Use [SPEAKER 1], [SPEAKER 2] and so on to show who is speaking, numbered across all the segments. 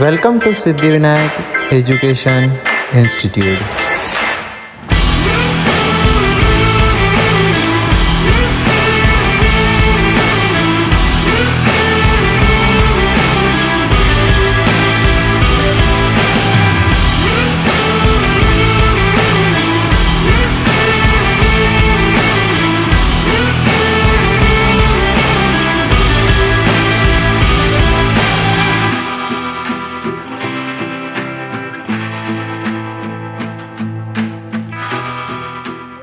[SPEAKER 1] Welcome to Siddhivinayak Education Institute.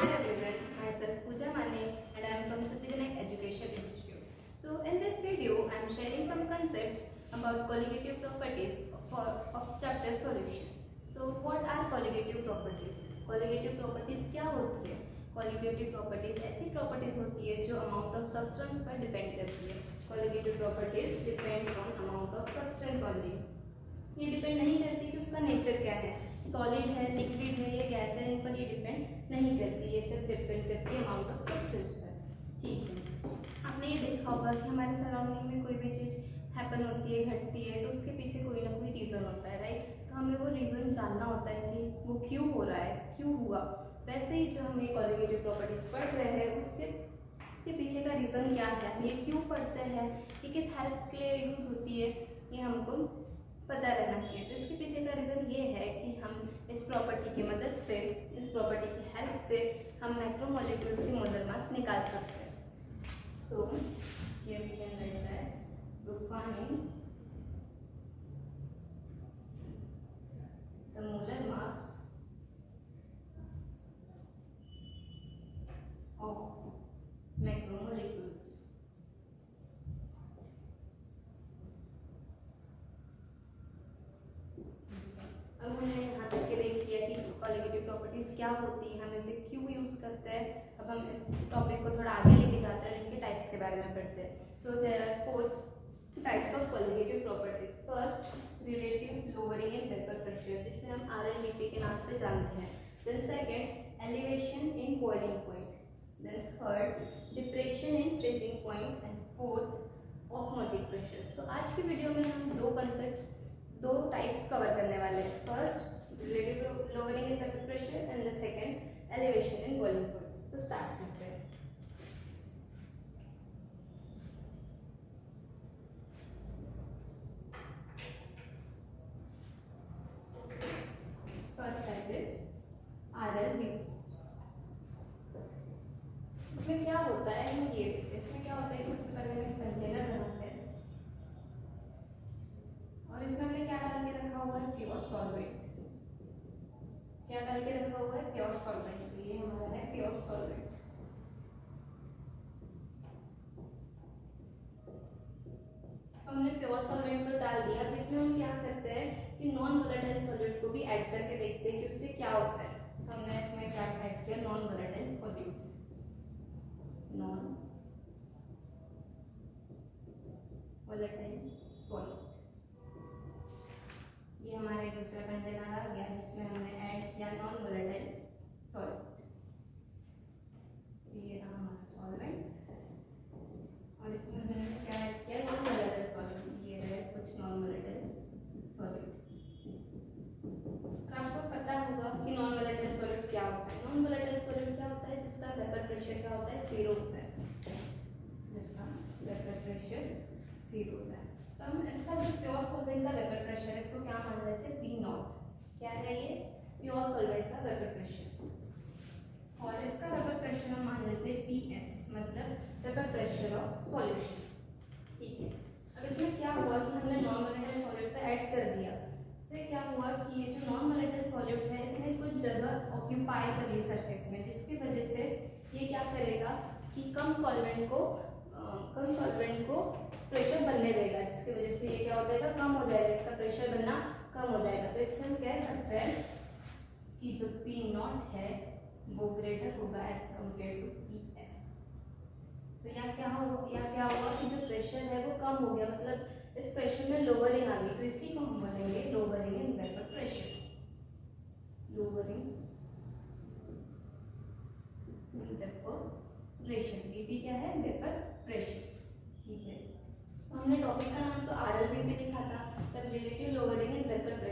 [SPEAKER 2] Hello everyone, myself Pooja Mane and I am from Siddhivinayak Education Institute. So in this video, I am sharing some concepts about colligative properties of chapter solution. So what are colligative properties? Colligative properties क्या होती है? Colligative properties ऐसी properties होती है जो amount of substance पर depend करती है. Colligative properties depends on amount of substance only. ये डिपेंड नहीं करती कि उसका नेचर क्या है, सॉलिड है, लिक्विड है या गैस है, इन पर ये डिपेंड नहीं करती, ये सिर्फ डिपेंड करती है अमाउंट ऑफ सब्सटेंस पर. ठीक है, आपने ये देखा होगा कि हमारे सराउंडिंग में कोई भी चीज़ हैपन होती है, घटती है, तो उसके पीछे कोई ना कोई रीज़न होता है, राइट. तो हमें वो रीज़न जानना होता है कि वो क्यों हो रहा है, क्यों हुआ. वैसे ही जो हमें कॉलिगेटिव प्रॉपर्टीज पढ़ रहे हैं उसके पीछे का रीज़न क्या है, ये क्यों पढ़ते हैं, ये किस हेल्प के लिए यूज़ होती है, ये हमको पता रहना चाहिए. तो इसके पीछे का रीज़न ये है कि हम इस प्रॉपर्टी की मदद से, इस प्रॉपर्टी की हेल्प से हम मैक्रोमोलिक्यूल्स की मोलर मास निकाल सकते हैं. So here we can write that to find the molar mass of macromolecules. अब हमने यहाँ तक के देख लिया कि कॉलिगेटिव प्रॉपर्टीज क्या होती है, हम इसे क्यों यूज करते हैं. अब हम इस टॉपिक को थोड़ा आगे लेके जाते हैं, इनके टाइप्स के बारे में पढ़ते हैं. So there are 4 types of colligative properties. First, relative lowering in vapour pressure, जिसे हम RLVP के नाम से जानते हैं. Then second, elevation in boiling point. Then third, depression in freezing point. And fourth, osmotic pressure. So आज की video में हम दो टाइप्स कवर करने वाले हैं. First, relative lowering in vapour pressure and the second, elevation in boiling point. तो start करते हैं. First type is RLVP. इसमें क्या होता है, हम ये देखते हैं. इसमें क्या होता है कि सबसे पहले हम एक कंटेनर बनाते हैं और इसमें हमने क्या डाल के रखा हुआ है, प्योर सॉल्वेंट. क्या डाल के रखा हुआ है, प्योर सॉल्वेंट. तो ये हमारा है प्योर सॉल्वेंट. हमने प्योर सॉल्वेंट तो डाल दिया. अब इसमें हम क्या करते हैं कि नॉन वोलेटाइल सॉल्यूट को भी ऐड करके देखते हैं कि उससे क्या होता है. तो हमने इसमें क्या ऐड किया, non volatile solute. Non volatile solute, ये हमारा एक दूसरा कंटेनर आ गया जिसमें हमने ऐड किया नॉन वोलेटाइल सॉल्यूट. ये रहा हमारा सॉल्वेंट और इसमें हमने क्या ऐड किया, नॉन वोलेटाइल सॉल्यूट. ये रहे कुछ नॉन वोलेटाइल सॉल्यूट. और आपको पता होगा कि नॉन वोलेटाइल सॉल्यूट क्या होता है. नॉन वोलेटाइल सॉल्यूट क्या होता है, जिसका वेपर प्रेशर क्या होता है, 0 होता है. जिसका वेपर प्रेशर 0 होता है. तो हम इसका जो प्योर सॉल्वेंट का वेपर प्रेशर है, इसको क्या मान लेते हैं, P0. क्या है ये, प्योर सॉल्वेंट का वेपर प्रेशर. और इसका वेपर प्रेशर हम मान लेते हैं PS, मतलब वेपर प्रेशर ऑफ सॉल्यूशन. ठीक है. अब इसमें क्या हुआ कि हमने नॉन वोलेटाइल सॉल्यूट तो ऐड कर दिया. इससे क्या हुआ कि ये जो नॉन वोलेटाइल सॉल्यूट है, इसने कुछ जगह ऑक्यूपाई कर ली सरफेस में, जिसकी वजह से ये क्या करेगा कि कम सॉल्वेंट को प्रेशर बनने देगा, जिसकी वजह से ये क्या हो जाएगा, कम हो जाएगा, इसका प्रेशर बनना कम हो जाएगा. तो इससे हम कह सकते हैं कि जो P0 है वो ग्रेटर होगा एज कम्पेयर टू PS. तो यहाँ क्या होगा कि जो प्रेशर है वो कम हो गया, मतलब इस प्रेशर में लोअरिंग आ गई. तो इसी को हम बोलेंगे lowering in vapour pressure. Lowering vapour pressure, ये भी क्या है, वेपर प्रेशर. ठीक है. हमने टॉपिक का नाम तो RLVP लिखा था, तब रिलेटिव लोअरिंग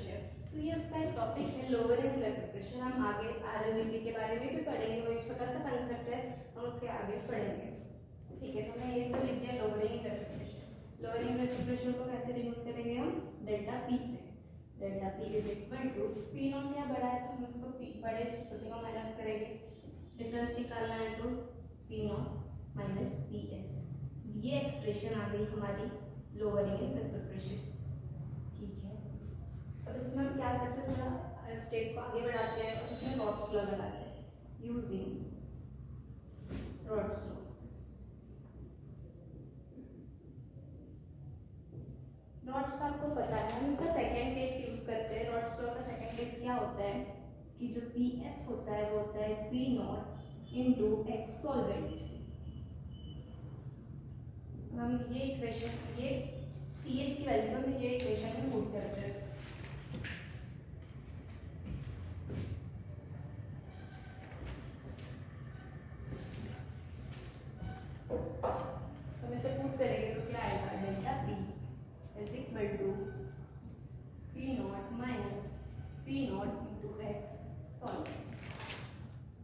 [SPEAKER 2] प्रेशर। तो ये उसका एक टॉपिक है, लोअरिंग वेपर प्रेशर। हम आगे RLVP के बारे में भी पढ़ेंगे, वो एक छोटा सा कंसेप्ट है, हम उसके आगे पढ़ेंगे। ठीक है, तो मैं ये तो लिख दिया lowering vapour pressure. Lowering vapour pressure को कैसे डिनोट करेंगे हम? डेल्टा पी से। Delta P is equal to P naught, या बड़ा है तो हम इसको बड़े से छोटे को माइनस करेंगे। डिफरेंस निकालना है तो P naught minus P S. ये एक्सप्रेशन आ गई हमारी लोअरिंग वेपर प्रेशर। ठीक है, अब इसमें हम क्या करते हैं, थोड़ा स्टेप को आगे बढ़ाते हैं और इसमें रॉड्स लॉ लगाते हैं using rods law. Rods law आपको पता है, हम इसका सेकेंड केस यूज करते हैं। रॉड्स लॉ का सेकेंड केस क्या होता है कि जो पी एस होता है वो होता है P naught into X solvent. हम ये इक्वेशन, ये पी एस की वैल्यू हम ये इक्वेशन में पुट करते हैं। हम इसे पुट करेंगे तो क्या आएगा, delta P is equal to P naught minus P naught into X solvent.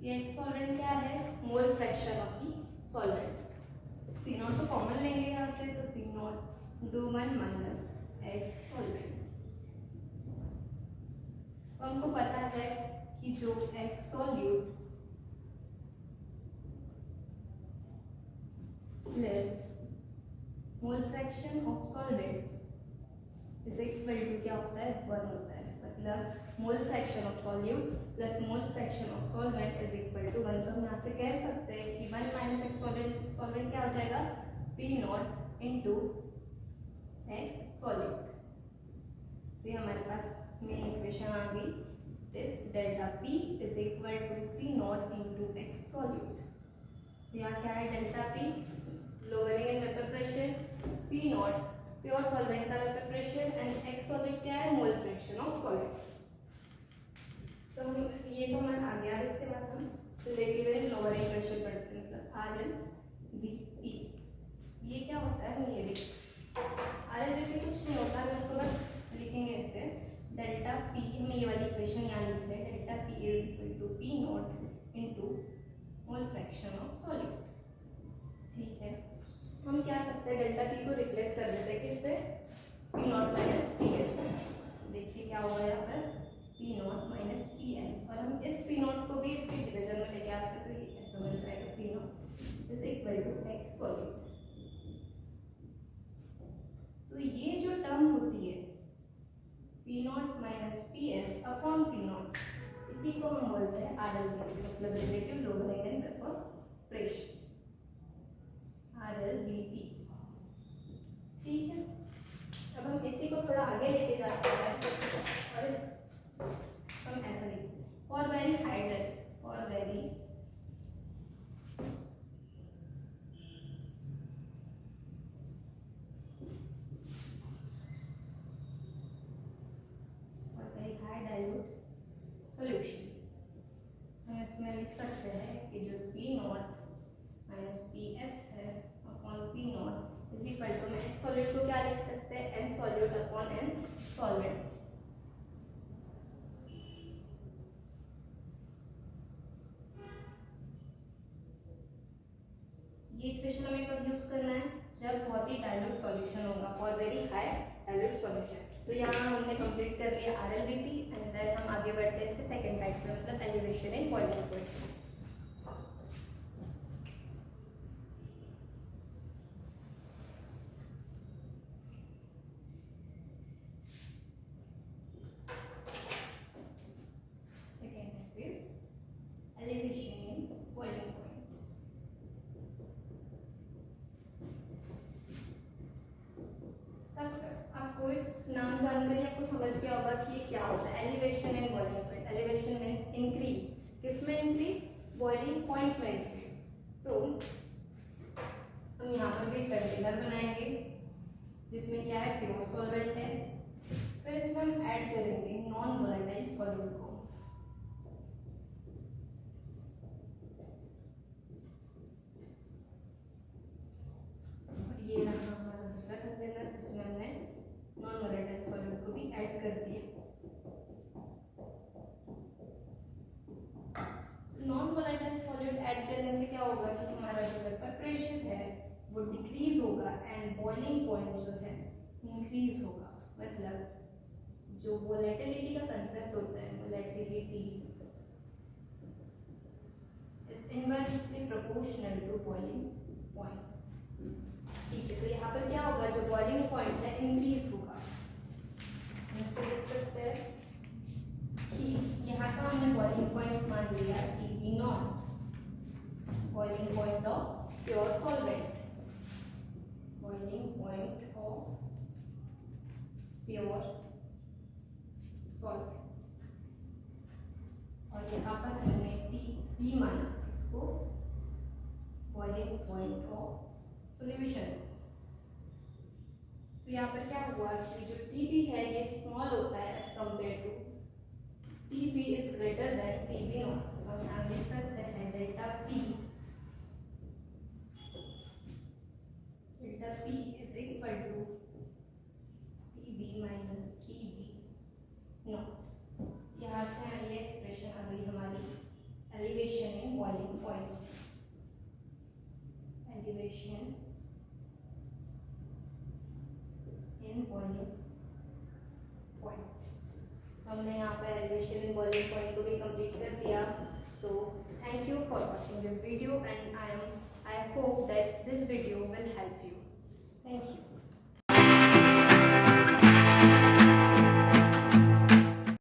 [SPEAKER 2] ये एक्स सॉल्वेंट क्या है, mole fraction of the solvent. P naught तो कॉमन लेंगे यहाँ से, तो P naught into 1 minus X solvent. तो हमको पता है कि जो X solute plus mole fraction of solvent is equal to क्या होता है, 1 होता है। मतलब mole fraction of solute plus mole fraction of solvent is equal to 1। तो हम यहाँ से कह सकते हैं कि 1 माइनस एक्स सॉल्वेंट क्या हो जाएगा, P naught into X solute. तो ये हमारे पास मेन इक्वेशन आ गई, this delta P is equal to P naught into X solute. यहाँ क्या है, delta P lowering in vapour pressure, P naught pure solvent का vapour pressure and X solvent क्या है, मोल फ्रैक्शन ऑफ सॉल्वेंट। तो हम ये तो हमारा आ गया। इसके बाद हम रिलेटिव एंड लोअरिंग प्रेशर पढ़ते हैं, मतलब RLVP। ये क्या होता है, हम ये देखते हैं। RLVP कुछ नहीं होता, हम इसको बस लिखेंगे ऐसे, डेल्टा पी, हम ये वाली इक्वेशन यहाँ लिख रहे हैं, delta P is equal to P naught into mole fraction of solute. ठीक है, हम क्या करते हैं, डेल्टा पी को रिप्लेस कर देते हैं किससे, P naught minus P S. देखिए क्या होगा यहाँ पर, P naught minus P S, और हम इस पी नॉट को भी इसके डिवीजन में लेके आते हैं, तो ये ऐसा बन जाएगा P naught is equal to X solute. तो ये जो टर्म होती है P naught minus P S upon P naught, इसी को हम बोलते हैं RLVP, मतलब relative lowering in vapour pressure, RLVP। ठीक है, अब हम इसी को थोड़ा आगे लेके जाते हैं और इस हम ऐसा लिखते हैं, for very high delta, for very high dilute solution. हम इसमें लिख सकते हैं कि जो P naught minus P S है upon P naught is equal to, मैं एक्स सॉल्यूट को क्या लिख सकते हैं, N solute upon N solvent. ये इक्वेशन हमें कब यूज करना है, जब बहुत ही डाइल्यूट सॉल्यूशन होगा, for very high dilute solution. तो यहाँ हमने कंप्लीट कर लिया RLVP एंड देन हम आगे बढ़ते हैं इसके सेकंड टाइप पे, मतलब elevation in boiling point. Second type is elevation in boiling point. आपको इस नाम जानकर ही आपको समझ गया होगा कि ये क्या होता है, elevation in boiling point. Elevation means increase, किसमें इंक्रीज, बॉइलिंग पॉइंट में इंक्रीज। तो हम यहाँ पर भी कंटेनर बनाएंगे जिसमें क्या है, प्योर सॉल्वेंट है, फिर इसमें हम ऐड करेंगे नॉन वोलेटाइल सॉल्यूट को। ये रहा हमारा दूसरा कंटेनर जिसमें हमने नॉन वोलेटाइल सॉल्यूट को भी ऐड कर दिया। बॉइलिंग पॉइंट जो है इंक्रीज होगा। मतलब जो वोलेटिलिटी का कंसेप्ट होता है, volatility is inversely proportional to boiling point. ठीक है, तो यहाँ पर क्या होगा, जो बॉइलिंग पॉइंट है इंक्रीज होगा। इसको देख सकते हैं कि यहाँ का हमने बॉइलिंग पॉइंट मान लिया TB not, boiling point of pure solvent, boiling point of pure solvent, और यहाँ पर हमने TB माना इसको बॉइलिंग पॉइंट ऑफ सॉल्यूशन। तो यहाँ पर क्या हुआ कि जो TB है ये स्मॉल होता है as compare to TB is greater than TB naught. तो हम यहाँ देख सकते हैं delta P is equal to TB माइनस TB नॉट। यहाँ से ये एक्सप्रेशन आ गई हमारी elevation in boiling point, elevation in boiling point. हमने यहाँ पर एलिवेशन इन बॉइलिंग पॉइंट को भी कंप्लीट कर दिया। So thank you for watching this video and I hope that this video will help you. Thank you.